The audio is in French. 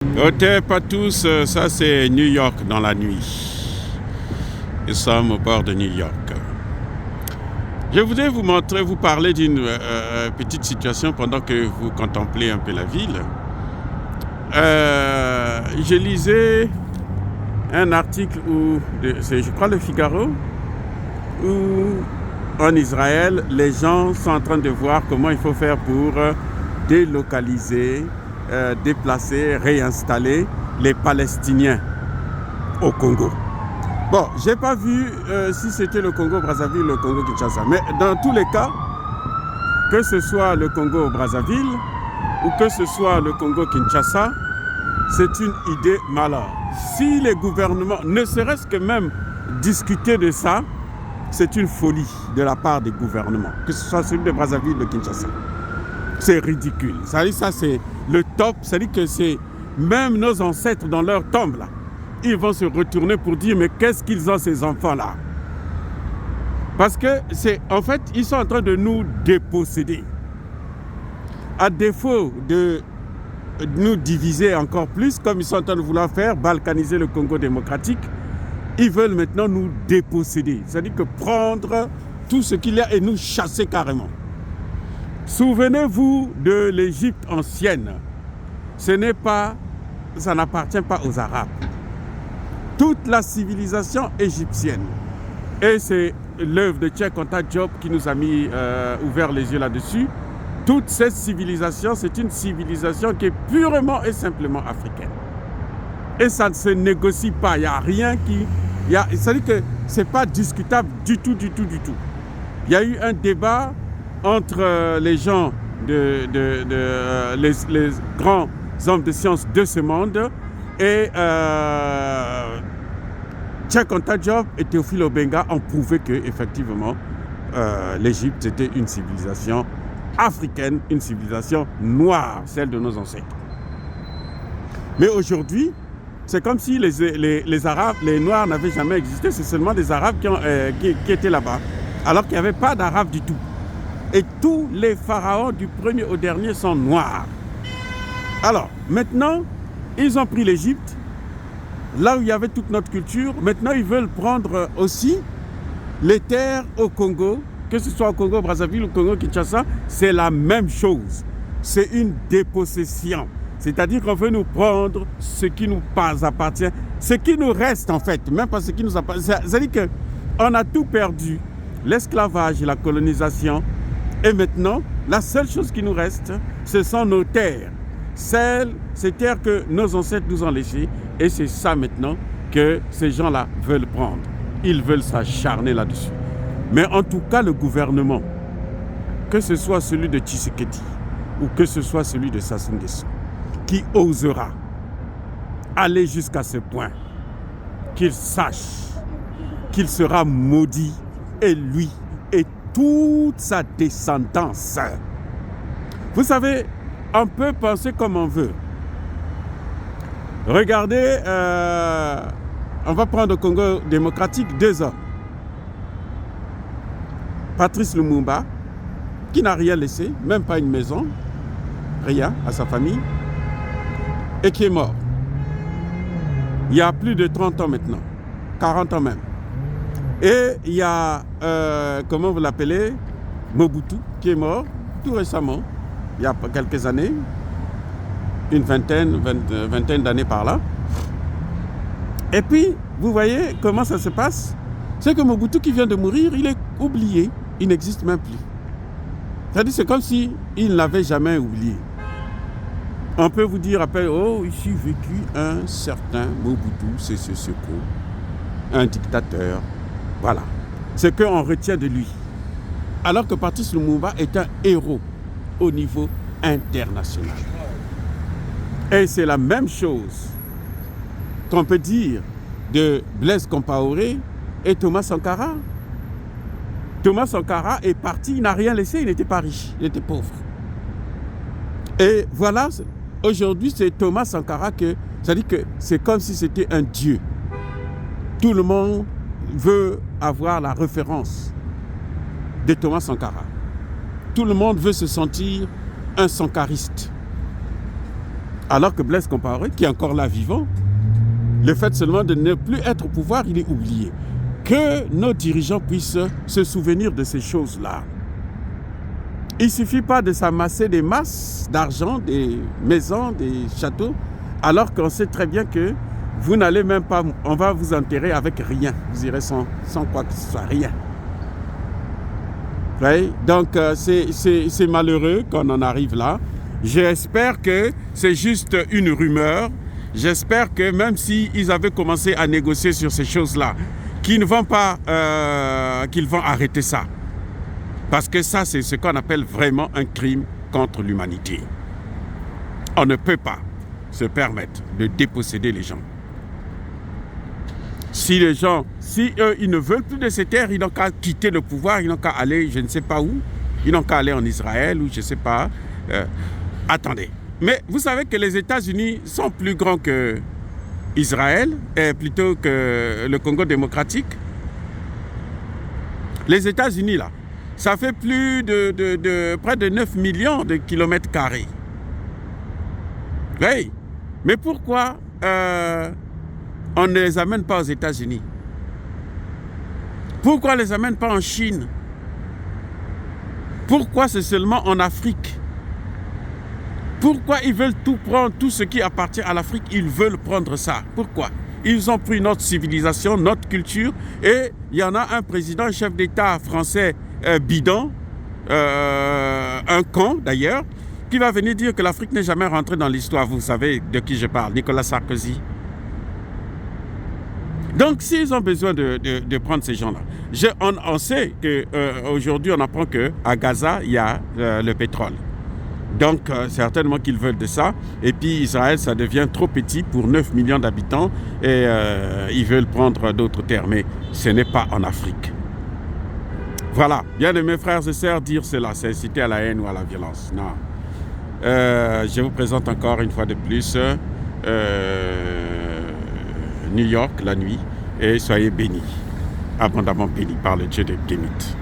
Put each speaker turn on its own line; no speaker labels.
Hotep à tous, ça c'est New York dans la nuit. Nous sommes au bord de New York. Je voudrais vous parler d'une petite situation pendant que vous contemplez un peu la ville. Je lisais un article c'est je crois le Figaro, où en Israël, les gens sont en train de voir comment il faut faire pour délocaliser, déplacer, réinstaller les Palestiniens au Congo. Bon, j'ai pas vu si c'était le Congo-Brazzaville ou le Congo-Kinshasa, mais dans tous les cas, que ce soit le Congo-Brazzaville ou que ce soit le Congo-Kinshasa, c'est une idée malade. Si les gouvernements, ne serait-ce que même discuter de ça, c'est une folie de la part des gouvernements, que ce soit celui de Brazzaville ou de Kinshasa. C'est ridicule. Ça c'est le top. C'est-à-dire que c'est même nos ancêtres dans leur tombe là. Ils vont se retourner pour dire mais qu'est-ce qu'ils ont ces enfants-là? Parce que en fait, ils sont en train de nous déposséder. À défaut de nous diviser encore plus, comme ils sont en train de vouloir faire, balkaniser le Congo démocratique, ils veulent maintenant nous déposséder. C'est-à-dire que prendre tout ce qu'il y a et nous chasser carrément. Souvenez-vous de l'Égypte ancienne. Ça n'appartient pas aux Arabes. Toute la civilisation égyptienne, et c'est l'œuvre de Cheikh Anta Diop qui nous a ouvert les yeux là-dessus, toute cette civilisation, c'est une civilisation qui est purement et simplement africaine. Et ça ne se négocie pas, il n'y a rien qui... C'est-à-dire que ce n'est pas discutable du tout. Il y a eu un débat entre les gens, les grands hommes de science de ce monde et Cheikh Anta Diop et Théophile Obenga ont prouvé que effectivement l'Égypte était une civilisation africaine, une civilisation noire, celle de nos ancêtres. Mais aujourd'hui, c'est comme si les Arabes, les Noirs n'avaient jamais existé, c'est seulement des Arabes qui étaient là-bas, alors qu'il n'y avait pas d'Arabes du tout. Et tous les pharaons du premier au dernier sont noirs. Alors, maintenant, ils ont pris l'Égypte, là où il y avait toute notre culture. Maintenant, ils veulent prendre aussi les terres au Congo, que ce soit au Congo-Brazzaville ou au Congo-Kinshasa, c'est la même chose. C'est une dépossession. C'est-à-dire qu'on veut nous prendre ce qui nous appartient, ce qui nous reste en fait, même pas ce qui nous appartient. C'est-à-dire qu'on a tout perdu, l'esclavage, la colonisation, et maintenant, la seule chose qui nous reste, ce sont nos terres. Ces terres que nos ancêtres nous ont laissées, et c'est ça maintenant que ces gens-là veulent prendre. Ils veulent s'acharner là-dessus. Mais en tout cas, le gouvernement, que ce soit celui de Tshisekedi ou que ce soit celui de Sassou Nguesso, qui osera aller jusqu'à ce point, qu'il sache qu'il sera maudit, et lui et toute sa descendance. Vous savez, on peut penser comme on veut. Regardez, on va prendre le Congo démocratique, 2 ans. Patrice Lumumba, qui n'a rien laissé, même pas une maison, rien à sa famille, et qui est mort. Il y a plus de 30 ans maintenant, 40 ans même. Et il y a, comment vous l'appelez, Mobutu, qui est mort tout récemment, il y a quelques années, une vingtaine d'années par là. Et puis, vous voyez comment ça se passe? C'est que Mobutu qui vient de mourir, il est oublié, il n'existe même plus. C'est-à-dire c'est comme s'il ne l'avait jamais oublié. On peut vous dire après, oh, ici vécu un certain Mobutu Sese Seko, un dictateur. Voilà. Ce qu'on retient de lui. Alors que Patrice Lumumba est un héros au niveau international. Et c'est la même chose qu'on peut dire de Blaise Compaoré et Thomas Sankara. Thomas Sankara est parti, il n'a rien laissé, il n'était pas riche, il était pauvre. Et voilà, aujourd'hui c'est Thomas Sankara c'est-à-dire que c'est comme si c'était un dieu. Tout le monde veut avoir la référence de Thomas Sankara. Tout le monde veut se sentir un sankariste. Alors que Blaise Compaoré, qui est encore là vivant, le fait seulement de ne plus être au pouvoir, il est oublié. Que nos dirigeants puissent se souvenir de ces choses-là. Il ne suffit pas de s'amasser des masses d'argent, des maisons, des châteaux, alors qu'on sait très bien que vous n'allez même pas, on va vous enterrer avec rien. Vous irez sans quoi que ce soit, rien. Oui? Donc c'est malheureux qu'on en arrive là. J'espère que c'est juste une rumeur. J'espère que même s'ils avaient commencé à négocier sur ces choses-là, qu'ils vont arrêter ça. Parce que ça, c'est ce qu'on appelle vraiment un crime contre l'humanité. On ne peut pas se permettre de déposséder les gens. Si les gens, si eux, ils ne veulent plus de ces terres, ils n'ont qu'à quitter le pouvoir, ils n'ont qu'à aller, je ne sais pas où, ils n'ont qu'à aller en Israël ou je ne sais pas. Attendez. Mais vous savez que les États-Unis sont plus grands que Israël, plutôt que le Congo démocratique. Les États-Unis, là, ça fait plus de près de 9 millions de kilomètres carrés. Oui. Mais pourquoi on ne les amène pas aux États-Unis? Pourquoi on ne les amène pas en Chine? Pourquoi c'est seulement en Afrique? Pourquoi ils veulent tout prendre, tout ce qui appartient à l'Afrique, ils veulent prendre ça? Pourquoi? Ils ont pris notre civilisation, notre culture, et il y en a un président, un chef d'État français bidon, un con d'ailleurs, qui va venir dire que l'Afrique n'est jamais rentrée dans l'histoire. Vous savez de qui je parle, Nicolas Sarkozy. Donc, s'ils ont besoin de prendre ces gens-là, on sait qu'aujourd'hui, on apprend qu'à Gaza, il y a le pétrole. Donc, certainement qu'ils veulent de ça. Et puis, Israël, ça devient trop petit pour 9 millions d'habitants et ils veulent prendre d'autres terres. Mais ce n'est pas en Afrique. Voilà. Bien de mes frères et sœurs, dire cela, c'est inciter à la haine ou à la violence. Non. Je vous présente encore une fois de plus New York, la nuit. Et soyez bénis, abondamment bénis par le Dieu de Kémit.